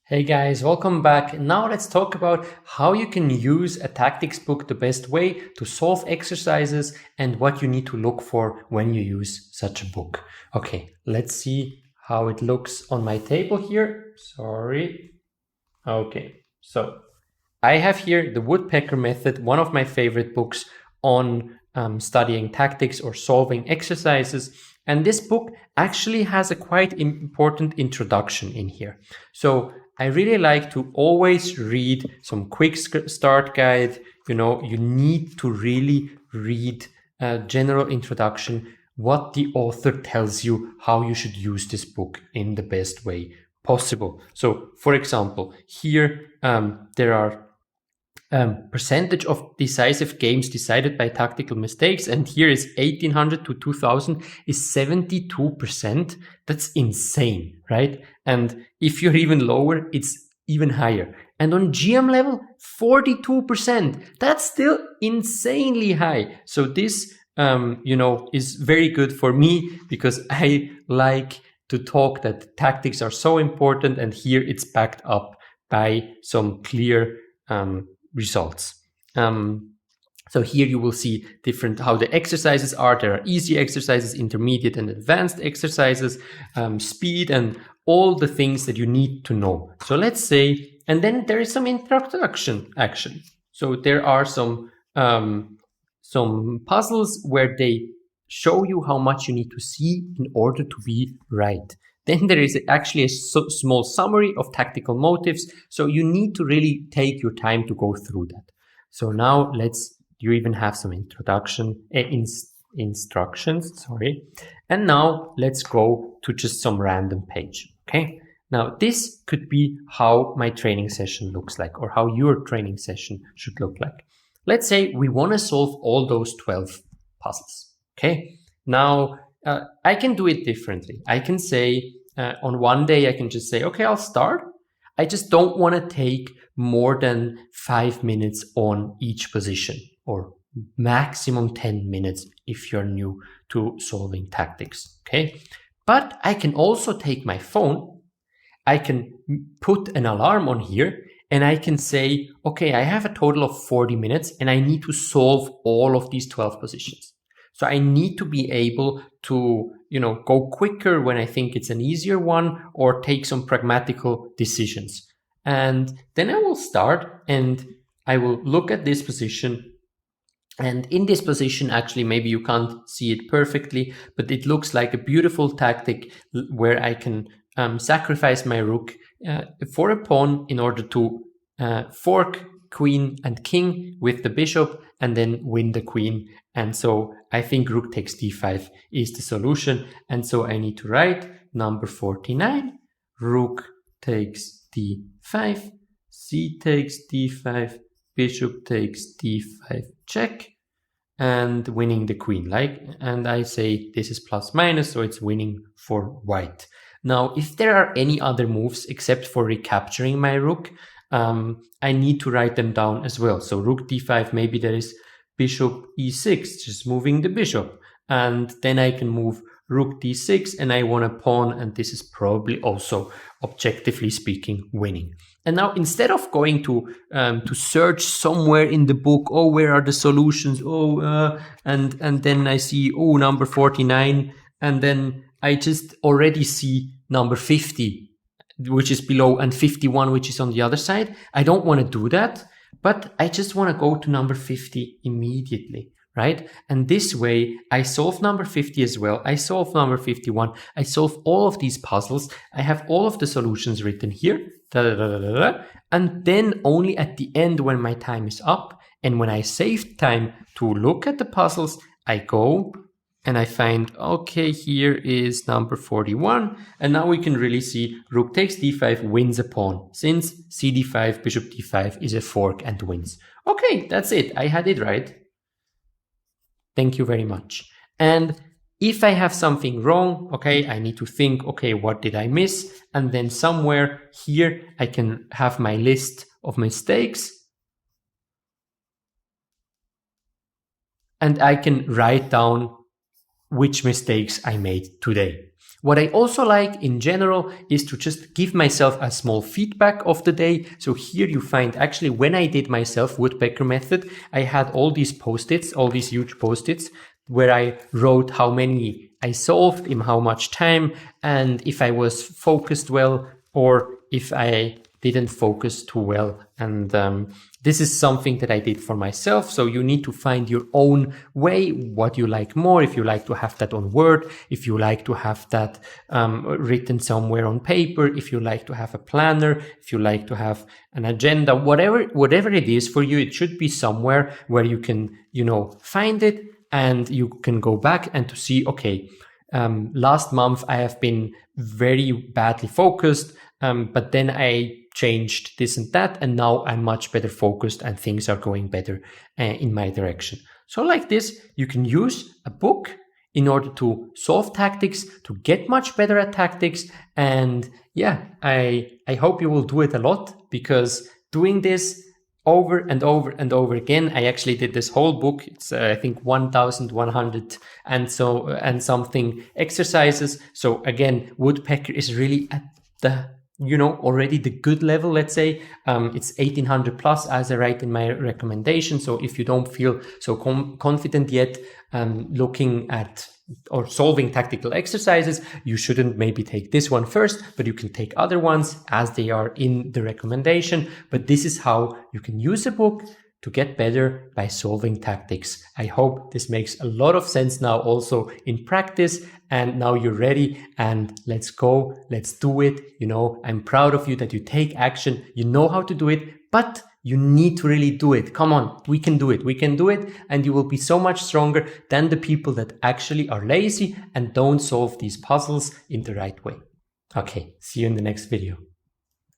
Hey guys, welcome back. Now let's talk about how you can use a tactics book the best way to solve exercises and what you need to look for when you use such a book. Okay, let's see how it looks on my table here. Sorry. Okay, so I have here the Woodpecker Method, one of my favorite books on studying tactics or solving exercises. And this book actually has a quite important introduction in here. So I really like to always read some quick start guide. You need to really read a general introduction, what the author tells you, how you should use this book in the best way possible. So, for example, here there are percentage of decisive games decided by tactical mistakes, and here is 1800 to 2000 is 72%. That's insane, right? And if you're even lower, it's even higher. And on GM level, 42%. That's still insanely high. So this is very good for me because I like to talk that tactics are so important, and here it's backed up by some clear results. So here you will see how the exercises are. There are easy exercises, intermediate and advanced exercises, speed, and all the things that you need to know. So let's say, and then there is some introduction action. So there are some puzzles where they show you how much you need to see in order to be right. Then there is actually a small summary of tactical motives. So you need to really take your time to go through that. So now you even have some instructions, sorry. And now let's go to just some random page, okay? Now this could be how my training session looks like, or how your training session should look like. Let's say we want to solve all those 12 puzzles, okay? Now, I can do it differently. I can say, on one day, I can just say, okay, I'll start. I just don't want to take more than 5 minutes on each position, or maximum 10 minutes if you're new to solving tactics, okay? But I can also take my phone. I can put an alarm on here, and I can say, okay, I have a total of 40 minutes and I need to solve all of these 12 positions. So I need to be able to, go quicker when I think it's an easier one, or take some pragmatical decisions. And then I will start and I will look at this position. And in this position, actually, maybe you can't see it perfectly, but it looks like a beautiful tactic where I can sacrifice my rook for a pawn in order to fork queen and king with the bishop and then win the queen. And so I think rook takes d5 is the solution. And so I need to write number 49, rook takes d5, c takes d5, bishop takes d5 check, and winning the queen. And I say this is plus minus, so it's winning for white. Now, if there are any other moves except for recapturing my rook, I need to write them down as well. So rook d5, maybe there is bishop e6, just moving the bishop. And then I can move rook d6, and I want a pawn, and this is probably also, objectively speaking, winning. And now, instead of going to search somewhere in the book, where are the solutions? And then I see, number 49, and then I just already see number 50, which is below, and 51, which is on the other side. I don't want to do that, but I just want to go to number 50 immediately, right? And this way, I solve number 50 as well. I solve number 51. I solve all of these puzzles. I have all of the solutions written here. And then only at the end, when my time is up, and when I save time to look at the puzzles, I go and I find, okay, here is number 41. And now we can really see rook takes d5 wins a pawn, since cd5, bishop d5 is a fork and wins. Okay, that's it. I had it right. Thank you very much. And if I have something wrong, okay, I need to think, okay, what did I miss? And then somewhere here, I can have my list of mistakes. And I can write down which mistakes I made today. What I also like in general is to just give myself a small feedback of the day. So here you find actually when I did my self-woodpecker method, I had all these post-its, all these huge post-its where I wrote how many I solved in how much time and if I was focused well or if I didn't focus too well. And this is something that I did for myself. So you need to find your own way, what you like more. If you like to have that on Word, if you like to have that written somewhere on paper, if you like to have a planner, if you like to have an agenda, whatever it is for you, it should be somewhere where you can, find it and you can go back and to see, okay, last month I have been very badly focused, but then I changed this and that, and now I'm much better focused and things are going better in my direction. So like this, you can use a book in order to solve tactics, to get much better at tactics. And yeah, I hope you will do it a lot, because doing this over and over and over again, I actually did this whole book. It's I think 1,100 and something exercises. So again, woodpecker is really at the already the good level, let's say. It's 1800 plus as I write in my recommendation. So if you don't feel so confident yet looking at or solving tactical exercises, you shouldn't maybe take this one first, but you can take other ones as they are in the recommendation. But this is how you can use a book to get better by solving tactics. I hope this makes a lot of sense now also in practice, and now you're ready and let's go, let's do it. I'm proud of you that you take action, you know how to do it, but you need to really do it. Come on, we can do it, and you will be so much stronger than the people that actually are lazy and don't solve these puzzles in the right way. Okay, see you in the next video.